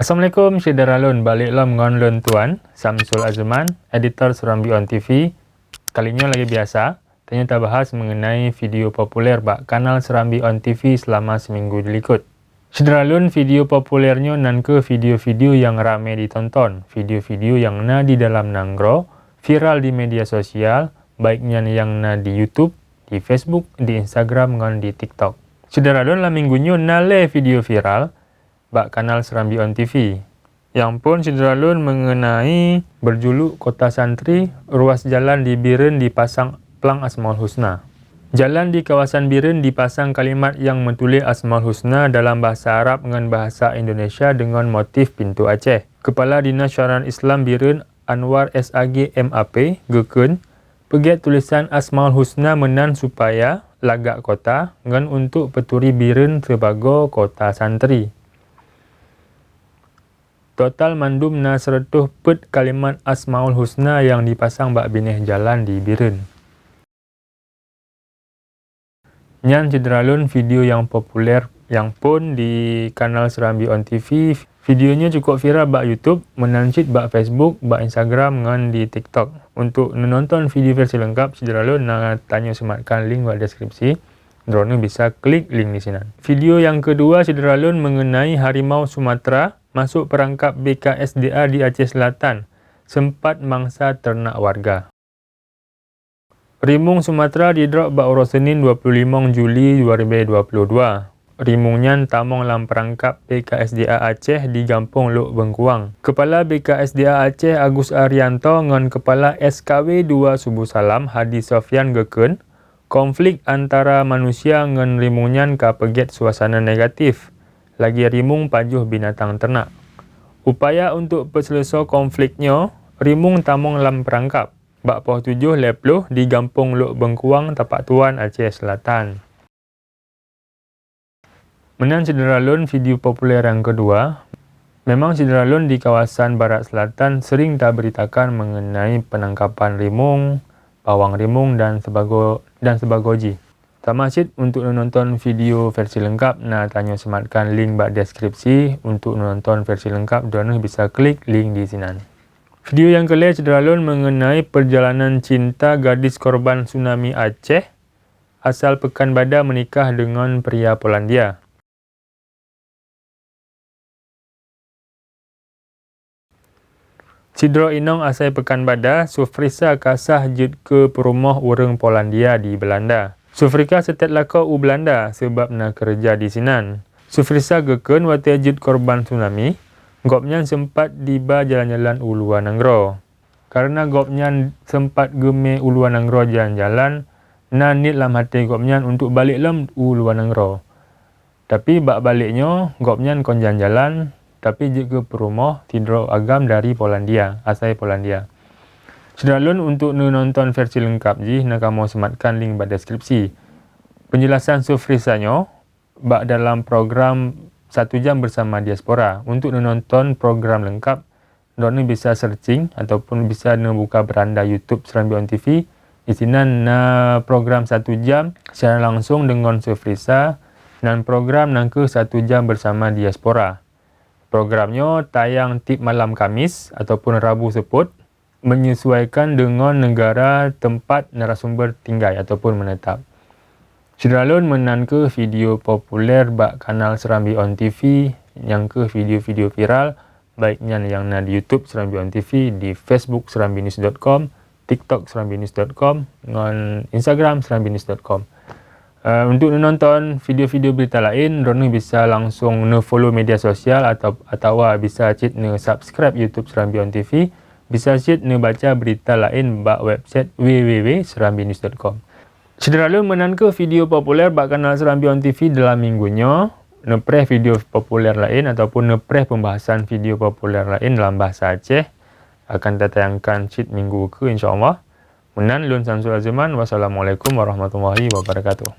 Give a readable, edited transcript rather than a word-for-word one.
Assalamualaikum, saudara Lun. Baliklah mengon Lun Tuan, Samsul Azman, editor Serambi On TV. Kalinya lagi biasa, tanya kita bahas mengenai video populer bak kanal Serambi On TV selama seminggu dilikut. Saudara Lun, video populernya nan ke video-video yang ramai ditonton, video-video yang na di dalam nanggro, viral di media sosial, baiknya yang na di YouTube, di Facebook, di Instagram, ngan di TikTok. Saudara Lun, lah minggunya nale video viral bak kanal Serambi On TV. Yang pun saudara Lun mengenai berjuluk Kota Santri, ruas jalan di Biren dipasang pelang Asmaul Husna. Jalan di kawasan Biren dipasang kalimat yang mentulis Asmaul Husna dalam bahasa Arab dengan bahasa Indonesia dengan motif pintu Aceh. Kepala Dinas Syariah Islam Biren Anwar SAG MAP geken pegiat tulisan Asmaul Husna menan supaya lagak kota dengan untuk peturi Biren sebagai kota santri. Total mandum na 100 pet kalimat Asmaul Husna yang dipasang bak binih jalan di Biren. Nyan saudara Lun, video yang populer yang pun di kanal Serambi On TV. Videonya cukup viral bak YouTube, menancit bak Facebook, bak Instagram dengan di TikTok. Untuk menonton video versi lengkap, saudara Lun nak tanya sematkan link bak deskripsi. Drone bisa klik link di sini. Video yang kedua saudara Lun mengenai harimau Sumatera masuk perangkap BKSDA di Aceh Selatan, sempat mangsa ternak warga. Rimung Sumatera didrop bak uro Senin 25 Juli 2022. Rimungnya tamong lam perangkap BKSDA Aceh di Gampung Lok Bengkuang. Kepala BKSDA Aceh Agus Arianto dengan Kepala SKW 2 Subuh Salam Hadi Sofyan geken, konflik antara manusia dengan rimungnya kapeget suasana negatif. Lagi rimung pajuh binatang ternak. Upaya untuk perselesaian konfliknya, rimung tamong lam perangkap. Bak poh 7 lepluh di Gampung Lok Bengkuang, Tapak Tuan, Aceh Selatan. Menan saudara Lun, video populer yang kedua. Memang saudara Lun di kawasan Barat Selatan sering tak beritakan mengenai penangkapan rimung, pawang rimung dan sebagainya. Tak masjid untuk menonton video versi lengkap, nah tanya sematkan link bak deskripsi. Untuk menonton versi lengkap, donor bisa klik link di sini. Video yang kelima saudara Lun mengenai perjalanan cinta gadis korban tsunami Aceh asal Pekanbadak menikah dengan pria Polandia. Sidro Inong asal Pekanbadak, Sufrisa kasah jut ke perumah orang Polandia di Belanda. Sufrika setet laka u Belanda sebab nak kerja di sinan. Sufrisa geken wati ajut korban tsunami, gopnya sempat diba jalan-jalan u luar nanggro. Karena gopnya sempat geme u luar nanggro jalan-jalan, nanit lam hati gopnya untuk balik lam u luar nanggro. Tapi bak baliknya gopnya kon jalan-jalan, tapi jut ke perumah tidro agam dari Polandia, asal Polandia. Saudara Lun, untuk menonton versi lengkap nak kamu sematkan link pada deskripsi. Penjelasan Sufrisanya bak dalam program 1 jam bersama diaspora. Untuk menonton program lengkap, donor bisa searching ataupun bisa buka beranda YouTube Serambi On TV. Di sini program 1 jam secara langsung dengan Sufrisa dan program ke 1 jam bersama diaspora. Programnya tayang tip malam Kamis ataupun Rabu seput, menyesuaikan dengan negara tempat narasumber tinggal ataupun menetap. Saudara Lun menan ke video populer bak kanal Serambi On TV, yang ke video-video viral, baiknya yang na di YouTube Serambi On TV, di Facebook serambinews.com, TikTok serambinews.com, dengan Instagram serambinews.com. Untuk menonton video-video berita lain, drone bisa langsung follow media sosial atau bisa subscribe YouTube Serambi On TV. Bisa baca berita lain bak website www.serambinews.com. Saudara Lun menan ke video populer bak kanal Serambi On TV dalam minggunya, nepreh video populer lain ataupun nepreh pembahasan video populer lain dalam bahasa Aceh akan ditayangkan minggu ke insyaAllah. Menan Lun Samsul Azman. Wassalamualaikum warahmatullahi wabarakatuh.